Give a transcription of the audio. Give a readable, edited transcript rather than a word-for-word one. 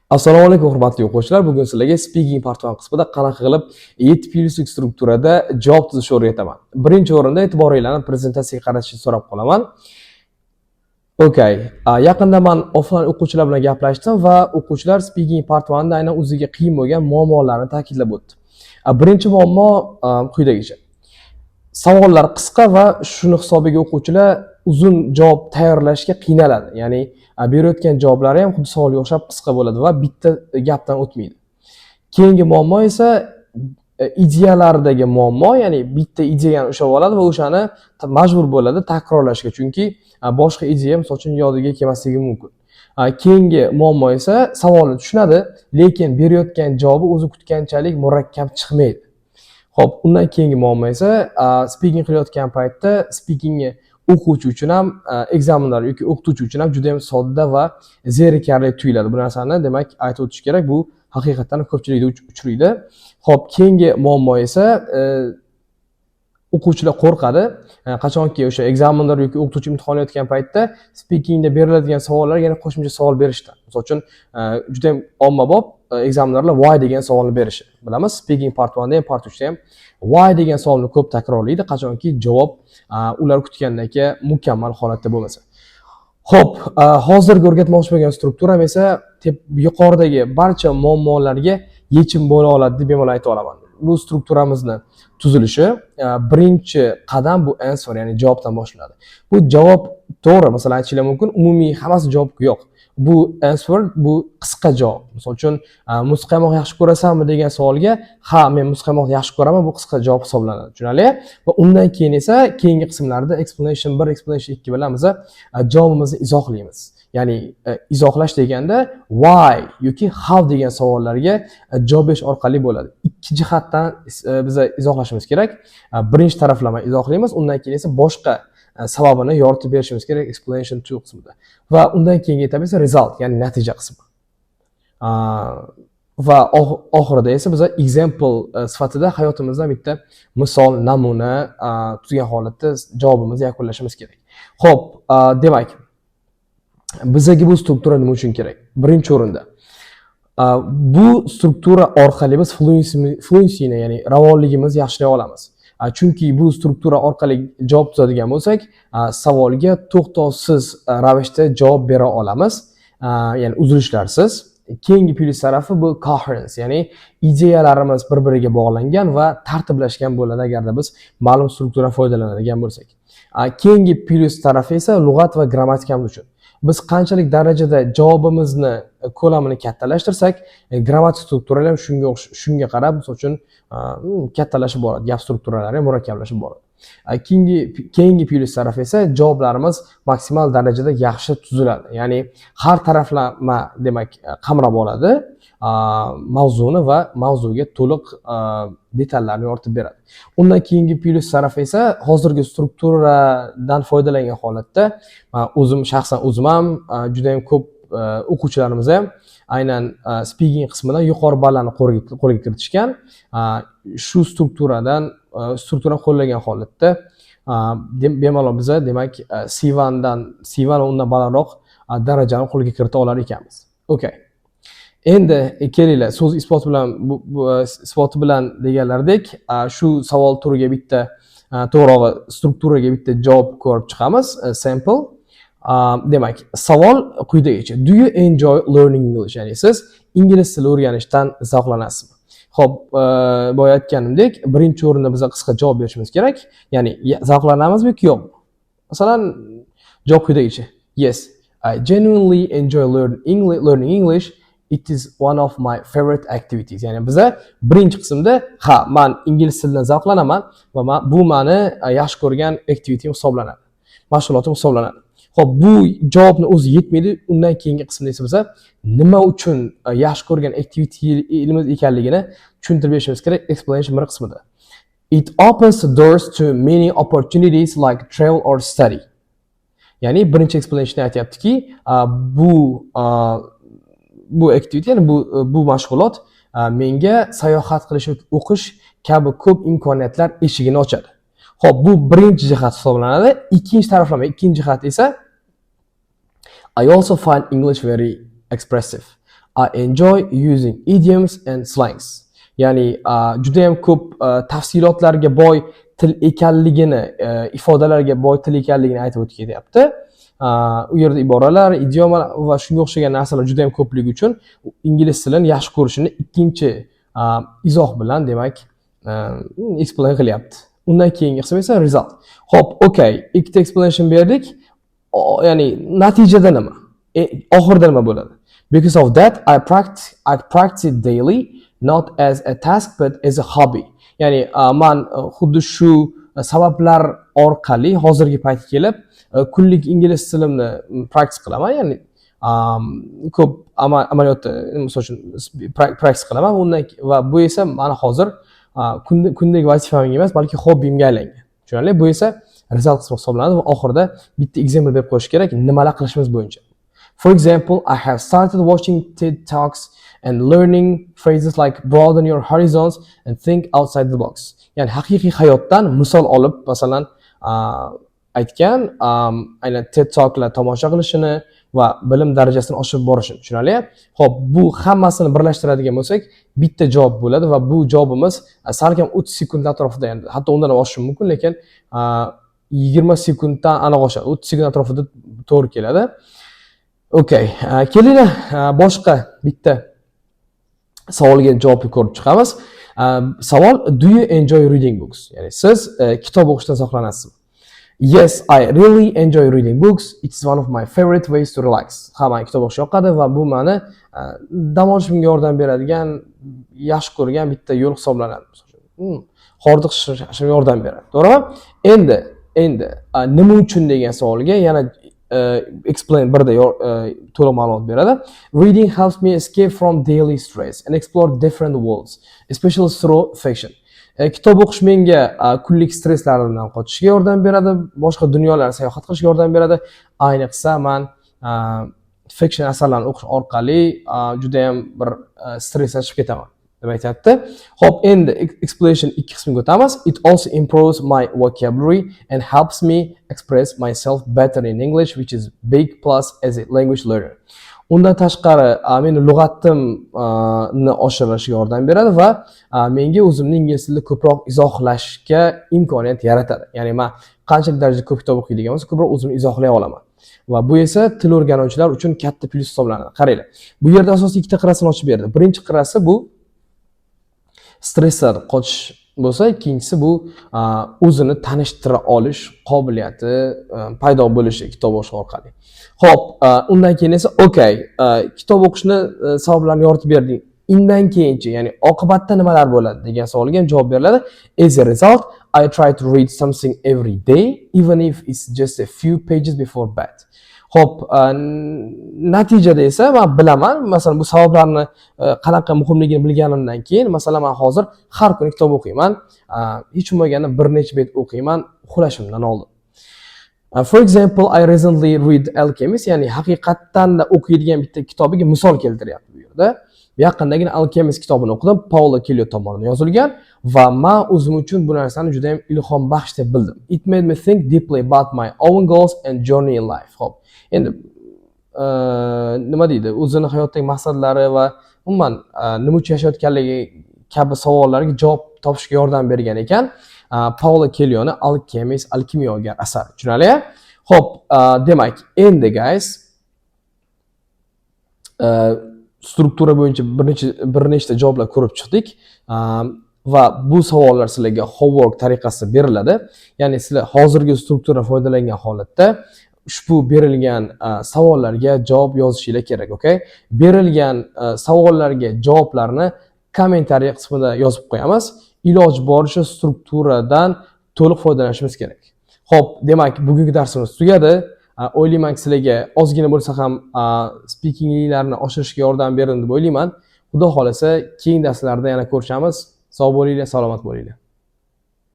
Assalomu alaykum hurmatli o'quvchilar. Bugun sizlarga speaking part 1 qismida qanaqa qilib 7 plyuslik strukturada javob tuzishni o'rgataman. Birinchi o'rinda e'tiboringlarni prezentatsiyaga qaratishni so'rab qolaman. Okay. Yaqinda men offline o'quvchilar bilan gaplashdim va o'quvchilar speaking part 1 da aynan o'ziga qiyin bo'lgan muammolarni ta'kidlab o'tdi. Birinchi muammo quyidagicha. Savollar qisqa va shuni hisobiga o'quvchilar uzun javob tayyorlashga qiynaladi. Ya'ni berayotgan javoblari ham xuddi savolga o'xshab qisqa bo'ladi va bitta gapdan o'tmaydi. Keyingi muammo esa ideyalardagi muammo, ya'ni bitta ideyani ushlab oladi va o'shani majbur bo'ladi takrorlashga, chunki boshqa ideya misol uchun yodiga kelmasligi mumkin. Keyingi muammo esa savolni tushunadi, lekin berayotgan javobi o'zi kutganchalik murakkab chiqmaydi. Xo'p, undan keyingi muammo esa speaking qilayotgan paytda speakingni o'quvchi uchun ham, ekzamenlar yoki o'qituvchi uchun ham juda ham sodda va zerikarli tuyuladi. Bu narsani demak aytib o'tish kerak. Bu haqiqatan ko'pchilikda uchraydi. Xo'p, keyingi muammo esa o'quvchilar qo'rqadi. Qachonki o'sha ekzamenlar yoki o'qituvchi imtihon olayotgan paytda speakingda beriladigan savollarga yana qo'shimcha savol berishdan. Misol uchun juda ham ommabop ekzamenlarlar why degan savolni berishi. Bilamiz, speaking part 1 da ham part 3 da ham why degan savolni ko'p takrorlaydi, qachonki javob ular kutgandagi mukammal holatda bo'lmasa. Xo'p, hozirgi o'rgatmoqchi bo'lgan strukturam esa yuqoridagi barcha muammolarga yechim bo'la oladi deb bemalol ayta olaman. Bu strukturamizni tuzilishi birinchi qadam bu answer, ya'ni javobdan boshlanadi. Bu javob to'g'ri, masalan aytishlar mumkin, umumiy hammasi javob yo'q. Bu answer, bu qisqa javob. Misol uchun muzqaymoq yaxshi ko'rasanmi degan savolga ha, men muzqaymoqni yaxshi ko'raman, bu qisqa javob hisoblanadi. Tushunarli? Va undan keyin esa keyingi qismlarda explanation 1, explanation 2 bilan biz javobimizni izohlaymiz. Ya'ni izohlash deganda why yoki how degan savollarga javob berish orqali bo'ladi. Ikki jihatdan biz izohlashimiz kerak. Birinchi taraflama izohlaymiz, undan keyin esa boshqa sababini yoritib berishimiz kerak explanation 2 qismida. Va undan keyingi etap esa result, ya'ni natija qismi. Va oxirida esa biz example sifatida hayotimizdan bitta misol, namuna tuzgan holatda javobimizni yakunlashimiz kerak. Xo'p, demak, bizga bu struktura nima uchun kerak? Birinchi o'rinda bu struktura orqali biz fluencyni, ya'ni ravonligimizni yaxshilay olamiz. Chunki bu struktura orqali javob tuzadigan bo'lsak, savolga to'xtovsiz ravishda javob bera olamiz, ya'ni uzilishlarsiz. Keyingi plyus tarafi bu coherence, ya'ni ideyalarimiz bir-biriga bog'langan va tartiblashgan bo'ladi agarda biz ma'lum struktura foydalanadigan bo'lsak. Keyingi plyus tarafi esa lug'at va grammatikamiz uchun. Biz qanchalik darajada javobimizni ko'lamini kattalashtirsak, grammatik strukturalar ham shunga qarab, misol uchun kattalashib boradi, gap strukturalari ham murakkablashib boradi. Keyingi plyus tarafi esa javoblarimiz maksimal darajada yaxshi tuziladi. Ya'ni har taraflama demak qamrab oladi mavzuni va mavzuga to'liq detallarni yoritib beradi. Undan keyingi plyus tarafi esa hozirgi strukturadan foydalangan holatda shaxsan o'zim ham juda ham ko'p o'quvchilarimiz ham aynan speaking qismidan yuqori ballarni qo'lga kiritishgan. Shu struktura qo'llagan holatda bemalol biz demak C1 va undan balandroq darajani qo'lga kirita olar ekanmiz. Okay. Endi kelinglar, so'z isboti bilan deganlardek, shu savol turiga bitta to'g'rog'i strukturaga bitta javob ko'rib chiqamiz. Sample. Demak, savol quyidagicha: Do you enjoy learning English? Ya'ni siz ingliz tili o'rganishdan zavqlanasizmi? Xo'p, boya aytganimdek, birinchi o'rinda biz qisqa javob berishimiz kerak. Ya'ni zavqlanamizmi yoki yo'q? Masalan, javob quyidagicha: Yes, I genuinely enjoy learning English. It is one of my favorite activities. Ya'ni biz birinchi qismda ha, men ingliz tilidan zavqlanaman va bu meni yaxshi ko'rgan aktivitim hisoblanadi. Mashg'ulotim hisoblanadi. Xo'p, bu javobni o'zi yetmaydi. Undan keyingi qismda esa biz nima uchun yaxshi ko'rgan aktivitimiz ekanligini tushuntirib berishimiz kerak explanation 1 qismida. It opens the doors to many opportunities like travel or study. Ya'ni birinchi explanation aytayaptiki, bu activity, ya'ni bu mashg'ulot menga sayohat qilish yoki o'qish kabi ko'p imkoniyatlar eshigini ochadi. Xo'p, bu birinchi jihat hisoblanadi. Ikkinchi taraflama, ikkinchi jihat esa I also find English very expressive. I enjoy using idioms and slangs. Ya'ni juda ham ko'p tafsilotlarga boy til ekanligini, ifodalarga boy til ekanligini aytib o'tib ketyapti. U yerda iboralar, idiomalar va shunga o'xshagan narsalar juda ham ko'pligi uchun ingliz tilini yaxshi ko'rishini ikkinchi izoh bilan demak explain qilyapti. Undan keyingi qism esa result. Xo'p, okay, ikkita explanation berdik. Ya'ni natijada nima? Oxirida nima bo'ladi? Because of that, I practice it daily, not as a task but as a hobby. Ya'ni men xuddi shu sabablar orqali hozirgi paytga kelib kunlik ingliz tilimni practice qilaman. Ya'ni ko'p amaliyotda misol uchun practice qilaman va bu esa meni hozir kundalik vazifamga emas, balki hobbimga aylangan. Tushunarli? Bu esa result qismi hisoblanadi va oxirida bitta example berib qo'yish kerak nimalar qilishimiz bo'yicha. For example, I have started watching TED Talks and learning phrases like broaden your horizons and think outside the box. Ya'ni haqiqiy hayotdan misol olib, masalan, aytgan, aynan TED Talklar tomosha qilishini va bilim darajasini oshirib borishini. Tushunarli? Xo'p, bu hammasini birlashtiradigan bo'lsak, bitta javob bo'ladi va bu javobimiz salkam 30 sekund atrofida, ya'ni hatto undan ham oshishi mumkin, lekin 20 sekunddan aniq oshadi. 30 sekund atrofida to'g'ri keladi. Okay, kelinglar boshqa bitta savolga javobni ko'rib chiqamiz. Savol: Do you enjoy reading books? Ya'ni siz kitob o'qishdan zavqlanasizmi? Yes, I really enjoy reading books. It's one of my favorite ways to relax. Ha, men kitob o'qish yoqadi va bu meni dam olishimga yordam beradigan, yaxshi ko'rgan bitta yo'l hisoblanadi. Hordiq qilishimga yordam beradi. To'g'rimi? Endi nima uchun degan savolga yana explain birda to'liq ma'lumot beradi. Reading helps me escape from daily stress and explore different worlds, especially through fiction. Kitob o'qish menga kunlik stresslarimdan qochishga yordam beradi, boshqa dunyolarga sayohat qilishga yordam beradi. Ayniqsa men fiction asarlarni o'qish orqali juda ham bir stressga chiqib ketaman deb aytayapti. Xo'p, endi explanation ikki qismga o'tamiz. It also improves my vocabulary and helps me express myself better in English, which is big plus as a language learner. Undan tashqari meni lug'atimni oshirishga yordam beradi va menga o'zimni ingliz tilida ko'proq izohlashga imkoniyat yaratadi. Ya'ni men qanchalik darajada ko'p kitob o'qiydigan bo'lsa, ko'proq o'zimni izohlay olaman. Va bu esa til o'rganuvchilar uchun katta plyus hisoblanadi. Qaranglar. Bu yerda asosiy ikkita qirrasini ochib berdi. Birinchi qirrasi bu stressdan qochish bo'lsa, ikkinchisi bu o'zini tanishtira olish qobiliyati paydo bo'lishi kitob o'qish orqali. Xo'p, undan keyin esa okay, kitob o'qishni sabablarini yoritib berding. Undan keyinchi, ya'ni oqibatda nimalar bo'ladi degan savolga ham javob beriladi. As a result, I try to read something every day, even if it's just a few pages before bed. Xo'p, natijada esa men bilaman, masalan, bu sabablarni qanaqa muhimligini bilganimdan keyin, masalan, men hozir har kuni kitob o'qiyman, hech bo'lmaganda bir necha bet o'qiyman uxlashimdan oldin. For example, I recently read Alchemist, ya'ni haqiqatdan da o'qiydigan bitta kitobiga misol keltiryapti bu yerda. Yaqindagina Alchemist kitobini o'qidim, Paulo Coelho tomonidan yozilgan va men o'zim uchun bu narsani juda ham ilhom baxsh deb bildim. It made me think deeply about my own goals and journey in life. Xo'p, endi nima deydi? O'zini hayotdagi maqsadlari va umuman nima uchun yashayotganligi kabi savollarga javob topishga yordam bergan ekan. Paulo Coelhoni Alchemist, alkimiyogar asar. Tushunarli? Xo'p, demak, endi guys struktura bo'yicha bir nechta javoblar ko'rib chiqdik va bu savollar sizlarga homework tariqasida beriladi. Ya'ni sizlar hozirgi struktura foydalangan holatda ushbu berilgan savollarga javob yozishinglar kerak, okay? Berilgan savollarga javoblarni kommentariy qismida yozib qo'yamiz. Iloji boricha strukturadan to'liq foydalanishimiz kerak. Xo'p, demak, bugungi darsimiz tugadi. O'ylayman sizlarga ozgina bo'lsa ham speakinglarni oshirishga yordam berdim deb o'ylayman. Xudo xolasa, keyingi darslarda yana ko'rishamiz. Sog' bo'linglar, salomat bo'linglar.